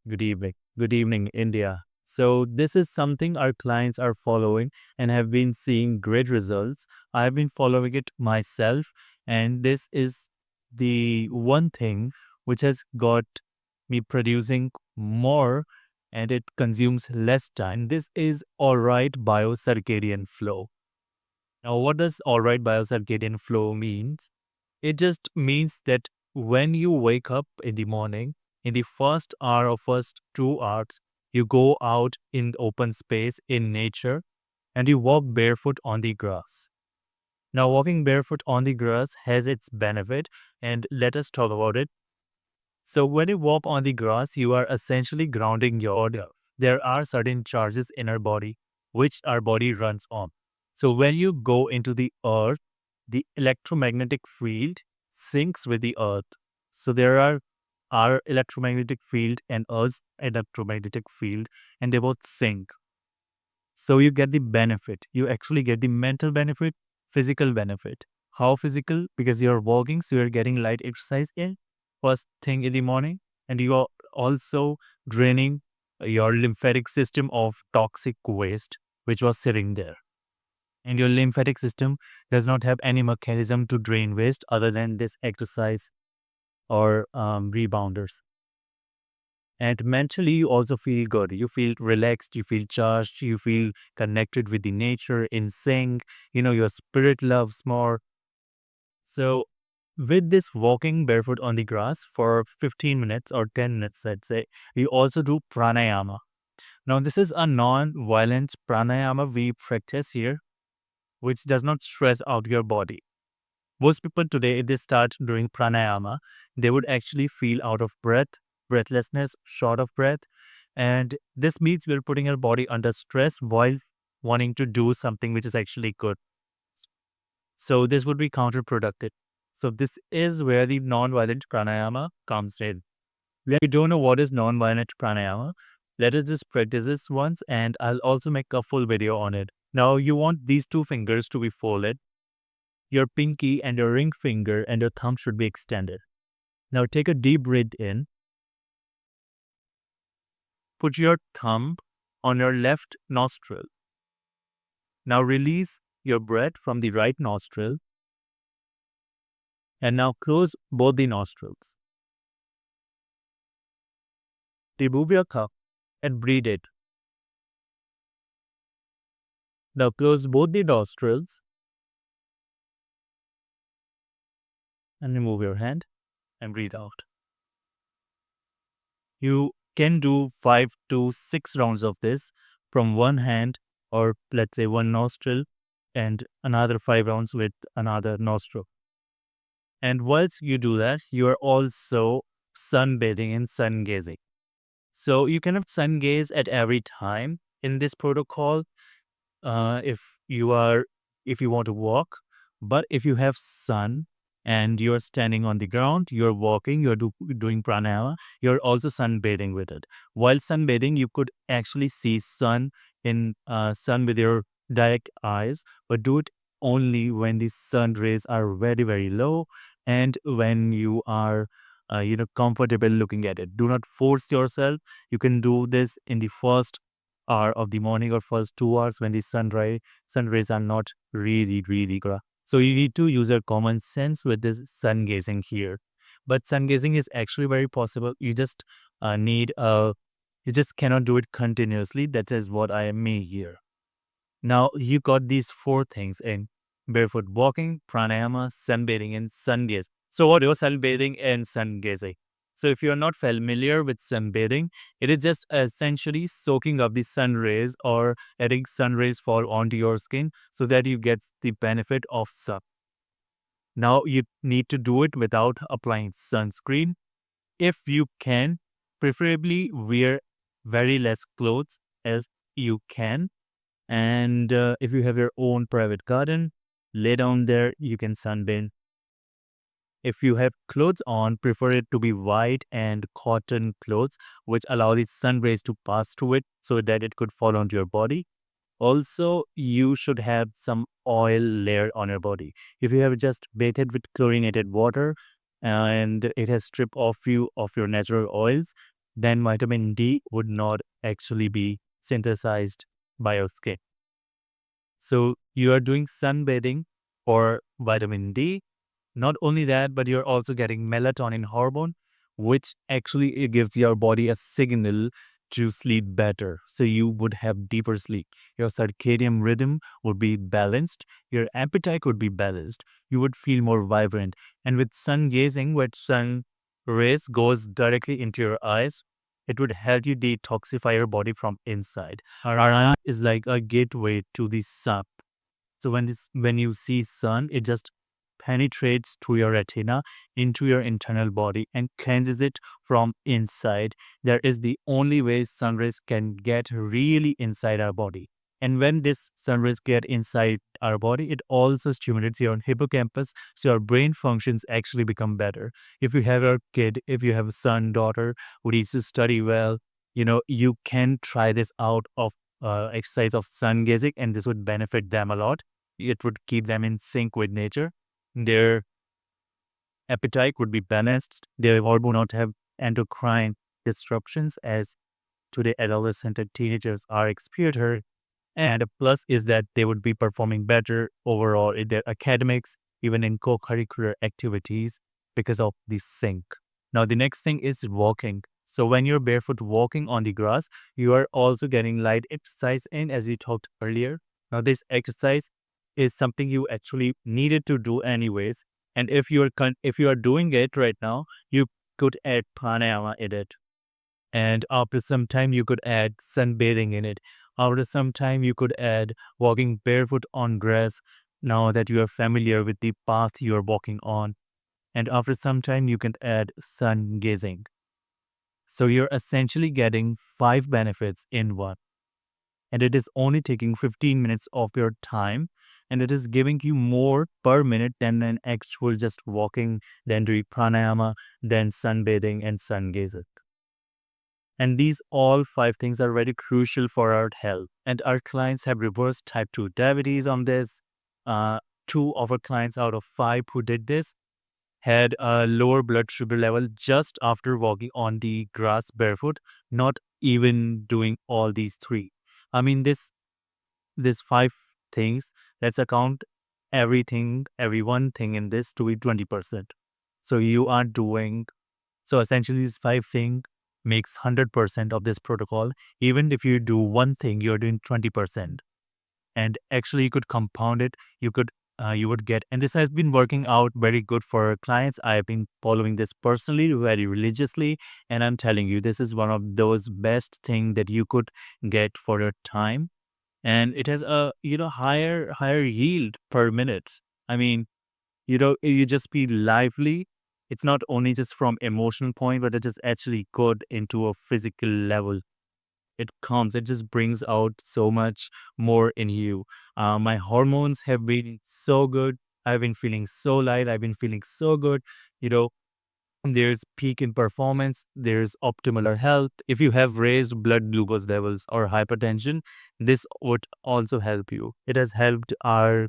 Good evening. Good evening, India. So, this is something our clients are following and have been seeing great results. I've been following it myself, and this is the one thing which has got me producing more and it consumes less time. This is all right bio-circadian flow. Now, what does all right bio-circadian flow means? It just means that when you wake up in the morning, in the first hour or first 2 hours, you go out in open space in nature and you walk barefoot on the grass. Now, walking barefoot on the grass has its benefit, and let us talk about it. So, when you walk on the grass, you are essentially grounding your body. There are certain charges in our body which our body runs on. So, when you go into the earth, the electromagnetic field syncs with the earth. So, there are our electromagnetic field and Earth's electromagnetic field, and they both sync. So, you get the benefit. You actually get the mental benefit, physical benefit. How physical? Because you're walking, so you're getting light exercise in first thing in the morning, and you are also draining your lymphatic system of toxic waste which was sitting there. And your lymphatic system does not have any mechanism to drain waste other than this exercise or rebounders. And mentally, you also feel good. You feel relaxed, you feel charged, you feel connected with the nature, in sync. Your spirit loves more. So, with this walking barefoot on the grass for 15 minutes or 10 minutes, I'd say, we also do pranayama. Now, this is a non violent pranayama we practice here, which does not stress out your body. Most people today, if they start doing pranayama, they would actually feel out of breath, breathlessness, short of breath. And this means we're putting our body under stress while wanting to do something which is actually good. So this would be counterproductive. So this is where the non-violent pranayama comes in. If you don't know what is non-violent pranayama, let us just practice this once and I'll also make a full video on it. Now you want these two fingers to be folded. Your pinky and your ring finger and your thumb should be extended. Now take a deep breath in. Put your thumb on your left nostril. Now release your breath from the right nostril. And now close both the nostrils. Remove your cup and breathe it. Now close both the nostrils and remove your hand and breathe out. You can do 5 to 6 rounds of this from one hand, or let's say one nostril, and another 5 rounds with another nostril. And once you do that, you are also sunbathing and sun gazing. So you cannot sun gaze at every time in this protocol if you want to walk, but if you have sun and you're standing on the ground, you're walking, doing pranayama, you're also sunbathing with it. While sunbathing, you could actually see sun with your direct eyes, but do it only when the sun rays are very, very low and when you are comfortable looking at it. Do not force yourself. You can do this in the first hour of the morning or first 2 hours when the sun rays are not really, really good. So you need to use your common sense with this sun gazing here. But sun gazing is actually very possible. You just you just cannot do it continuously. That is what I mean here. Now you got these four things in barefoot walking, pranayama, sunbathing, and sun gaze. So what is sunbathing and sun gazing? So if you're not familiar with sunbathing, it is just essentially soaking up the sun rays or letting sun rays fall onto your skin so that you get the benefit of sun. Now you need to do it without applying sunscreen. If you can, preferably wear very less clothes as you can, and if you have your own private garden, lay down there, you can sunbathe. If you have clothes on, prefer it to be white and cotton clothes, which allow the sun rays to pass through it so that it could fall onto your body. Also, you should have some oil layer on your body. If you have just bathed with chlorinated water and it has stripped off you of your natural oils, then vitamin D would not actually be synthesized by your skin. So you are doing sunbathing for vitamin D. Not only that, but you're also getting melatonin hormone, which actually it gives your body a signal to sleep better. So you would have deeper sleep. Your circadian rhythm would be balanced. Your appetite would be balanced. You would feel more vibrant. And with sun gazing, where sun rays goes directly into your eyes, it would help you detoxify your body from inside. Our eye is like a gateway to the sun. So when you see sun, it just penetrates through your retina into your internal body and cleanses it from inside. That is the only way sun rays can get really inside our body. And when this sun rays get inside our body, it also stimulates your hippocampus, so your brain functions actually become better. If you have a kid, if you have a son, daughter who needs to study well, you can try this out of exercise of sun gazing, and this would benefit them a lot. It would keep them in sync with nature. Their appetite would be balanced. They would not have endocrine disruptions as today adolescent and teenagers are experiencing. And a plus is that they would be performing better overall in their academics, even in co-curricular activities because of the sync. Now, the next thing is walking. So when you're barefoot walking on the grass, you are also getting light exercise in, as we talked earlier. Now, this exercise is something you actually needed to do anyways. And if you are doing it right now, you could add pranayama in it. And after some time, you could add sunbathing in it. After some time, you could add walking barefoot on grass now that you are familiar with the path you are walking on. And after some time, you can add sun gazing. So you're essentially getting 5 benefits in one. And it is only taking 15 minutes of your time. And it is giving you more per minute than an actual just walking, then doing pranayama, then sunbathing and sun gazing. And these all 5 things are very crucial for our health. And our clients have reversed type 2 diabetes on this. 2 of our clients out of 5 who did this had a lower blood sugar level just after walking on the grass barefoot, not even doing all these 3. I mean, this 5 things, let's account every one thing in this to be 20%. So you are doing so essentially, these 5 things makes 100% of this protocol. Even if you do one thing, you're doing 20%. And actually, you could compound it. You would get, and this has been working out very good for our clients. I have been following this personally, very religiously, and I'm telling you, this is one of those best thing that you could get for your time, and it has a higher yield per minute. I mean, you just be lively. It's not only just from emotional point, but it is actually good into a physical level. It just brings out so much more in you. My hormones have been so good. I've been feeling so light. I've been feeling so good. You know, there's peak in performance, there's optimal health. If you have raised blood glucose levels or hypertension, this would also help you. It has helped our